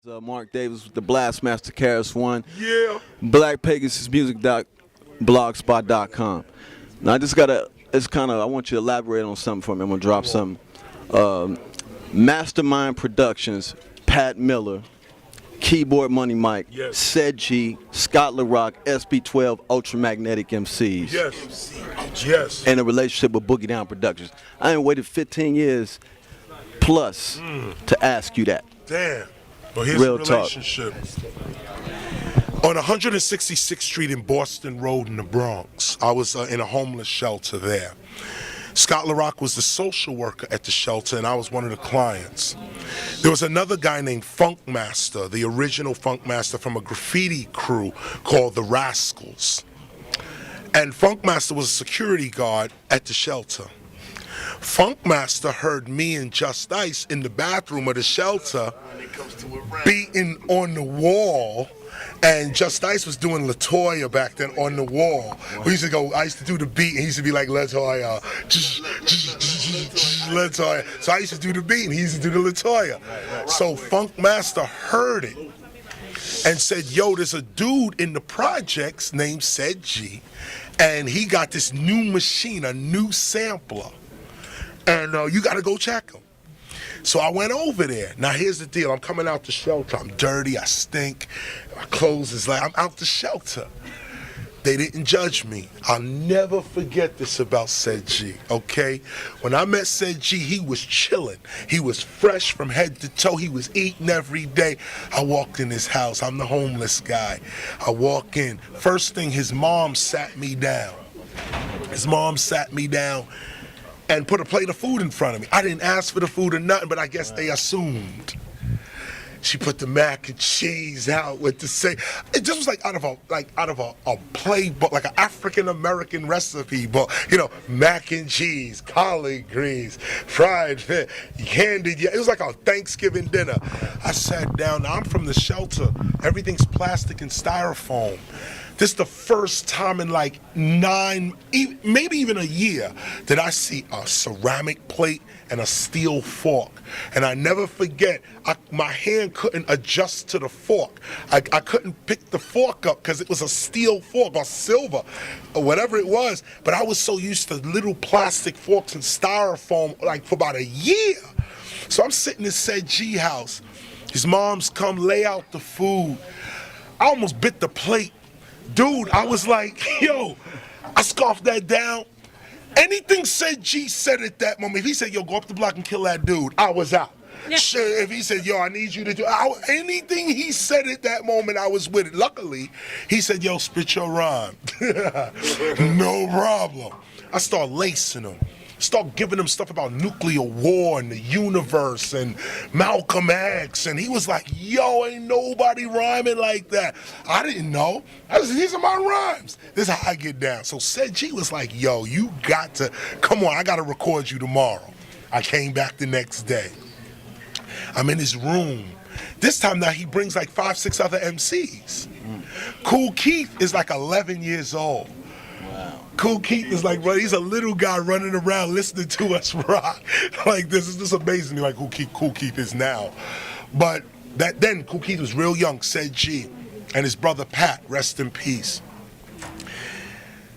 Marc Davis with the Blastmaster Karis One. Yeah. BlackPegasusMusic.blogspot.com. Now I just gotta, I want you to elaborate on something for me. I'm gonna drop something. Mastermind Productions, Pat Miller, Keyboard Money Mike, Yes. Ced-Gee, Scott LaRock, SP12 Ultramagnetic MCs. Yes. Yes. And a relationship with Boogie Down Productions. I ain't waited 15 years plus to ask you that. Damn. Well, here's Real the talk. relationship. On 166th Street in Boston Road in the Bronx, I was in a homeless shelter there. Scott LaRock was the social worker at the shelter, and I was one of the clients. There was another guy named Funk Master, the original Funk Master from a graffiti crew called the Rascals. And Funk Master was a security guard at the shelter. Funk Master heard me and Just Ice in the bathroom of the shelter beating on the wall, and Just Ice was doing LaToya back then on the wall. We used to go, I used to do the beat, and he used to be like, LaToya, LaToya. So I used to do the beat, and he used to do the LaToya. So Funk Master heard it and said, yo, there's a dude in the projects named Ced-Gee, and he got this new machine, a new sampler. And you gotta go check him. So I went over there. Now here's the deal, I'm coming out the shelter, I'm dirty, I stink, my clothes is like, I'm out the shelter. They didn't judge me. I'll never forget this about Ced-Gee, okay? When I met Ced-Gee, he was chilling. He was fresh from head to toe. He was eating every day. I walked in his house. I'm the homeless guy. I walk in. First thing, his mom sat me down. His mom sat me down and put a plate of food in front of me. I didn't ask for the food or nothing, but I guess they assumed. She put the mac and cheese out with the same. It just was like out of a playbook, like an African American recipe book. You know, mac and cheese, collard greens, fried fish, candied. It was like a Thanksgiving dinner. I sat down. Now I'm from the shelter. Everything's plastic and styrofoam. This is the first time in like maybe even a year that I see a ceramic plate and a steel fork. And I never forget, my hand couldn't adjust to the fork. I couldn't pick the fork up because it was a steel fork or silver or whatever it was. But I was so used to little plastic forks and styrofoam like for about a year. So I'm sitting in Ced-Gee house. His mom's come lay out the food. I almost bit the plate. Dude, I was like, yo, I scarfed that down. Anything Ced-Gee said at that moment, if he said, yo, go up the block and kill that dude, I was out. Yeah. Sure, if he said, yo, I need you to do, anything he said at that moment, I was with it. Luckily, he said, yo, spit your rhyme. No problem. I start lacing him. Start giving him stuff about nuclear war and the universe and Malcolm X, and he was like, yo, ain't nobody rhyming like that. I didn't know. I said, these are my rhymes. This is how I get down. So Ced-Gee was like, yo, you got to, come on, I got to record you tomorrow. I came back the next day. I'm in his room. This time now he brings like 5, 6 other MCs. Kool Keith is like 11 years old. Kool Keith is like, bro, he's a little guy running around listening to us rock. Like, this is just amazing me, like Kool Keith is now. But then Kool Keith was real young, Ced-Gee, and his brother Pat, rest in peace.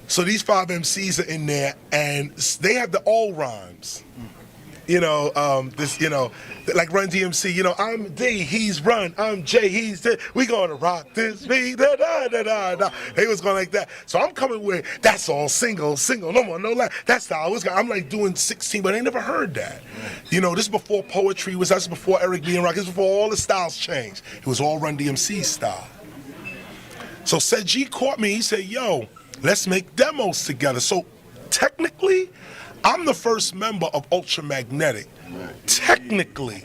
So these 5 MCs are in there, and they have the old rhymes. You know, like Run DMC, you know, I'm D, he's Run, I'm J, he's D, we gonna rock this beat, da da da da da. They was going like that. So I'm coming with, that's all single, no more, no lie. That's how I was going. I'm like doing 16, but I never heard that. You know, this is before poetry was, that's before Eric B. and Rock, this is before all the styles changed. It was all Run DMC style. So Ced-Gee caught me, he said, yo, let's make demos together. So technically, I'm the first member of Ultramagnetic. Technically,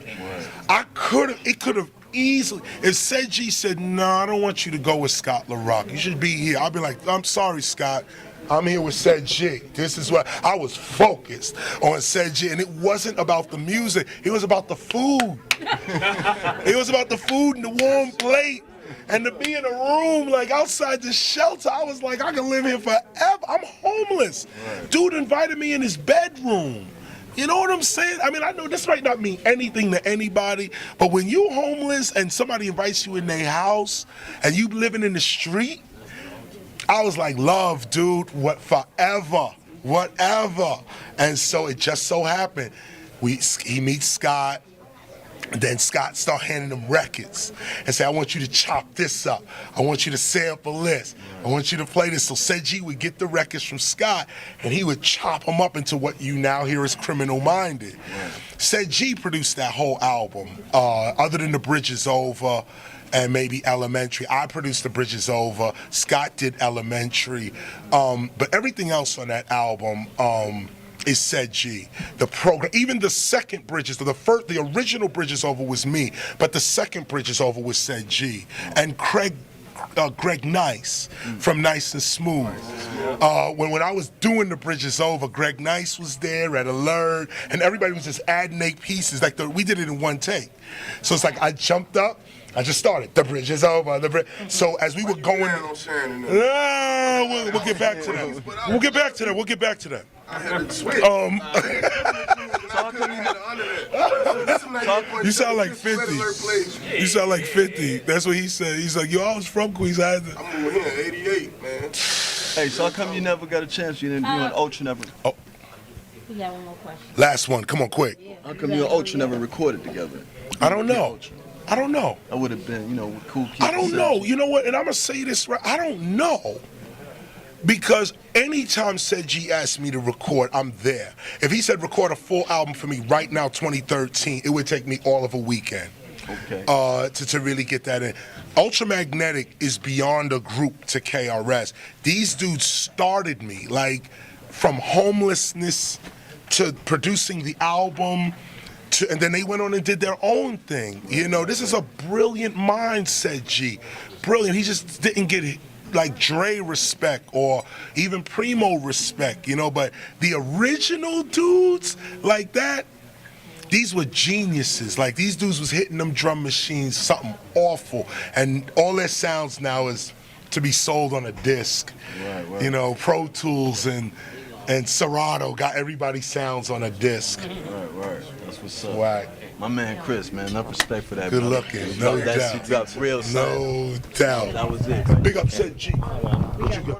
it could have easily, if Ced-Gee said, no, I don't want you to go with Scott LaRock, you should be here. I'd be like, I'm sorry, Scott, I'm here with Ced-Gee. This is what, I was focused on Ced-Gee, and it wasn't about the music, it was about the food. It was about the food and the warm plate. And to be in a room, like outside the shelter, I was like, I can live here forever. I'm homeless. Dude invited me in his bedroom. You know what I'm saying? I mean, I know this might not mean anything to anybody, but when you homeless and somebody invites you in their house and you living in the street, I was like, love, dude, what forever, whatever. And so it just so happened, he meets Scott. And then Scott start handing him records and say, I want you to chop this up. I want you to sample this. I want you to play this. So Ced-Gee would get the records from Scott and he would chop them up into what you now hear as Criminal Minded. Ced-Gee produced that whole album, other than The Bridge Is Over and maybe Elementary. I produced The Bridge Is Over. Scott did Elementary. But everything else on that album, is Ced-Gee. The program, even the second Bridge Is Over, the original Bridge Is Over was me, but the second Bridge Is Over was Ced-Gee. And Greg Nice from Nice and Smooth. When I was doing The Bridge Is Over, Greg Nice was there at Alert, and everybody was just adding their pieces. Like we did it in one take. So it's like I jumped up, I just started. The bridge is over. So as we were going, we'll get back to that. We'll get back to that. We'll get back to that. I had to switch. You sound like 50. You sound like 50. That's what he said. He's like, yo, I was from Queens. I'm moving here, 88, man. Hey, so how come you never got a chance? You didn't do an Ultra never? Oh. We got one more question. Last one. Come on, quick. How come you and Ultra never recorded together? I don't know. I don't know. I would have been, with cool people. I don't know. You know what? And I'm going to say this right. I don't know. Because anytime Ced-Gee asked me to record, I'm there. If he said record a full album for me right now, 2013, it would take me all of a weekend. Okay. To really get that in. Ultramagnetic is beyond a group to KRS. These dudes started me, like, from homelessness to producing the album, and then they went on and did their own thing. This is a brilliant mind, Ced-Gee. Brilliant. He just didn't get like Dre respect or even Primo respect, but the original dudes like that, these were geniuses. Like, these dudes was hitting them drum machines, something awful. And all their sounds now is to be sold on a disc. Right. Pro Tools and Serato got everybody's sounds on a disc. Right. That's what's up. Right. My man Chris, man, enough respect for that. Good brother. looking, no doubt. That shit got real. No doubt. That was it. Big up Ced-Gee. What you got?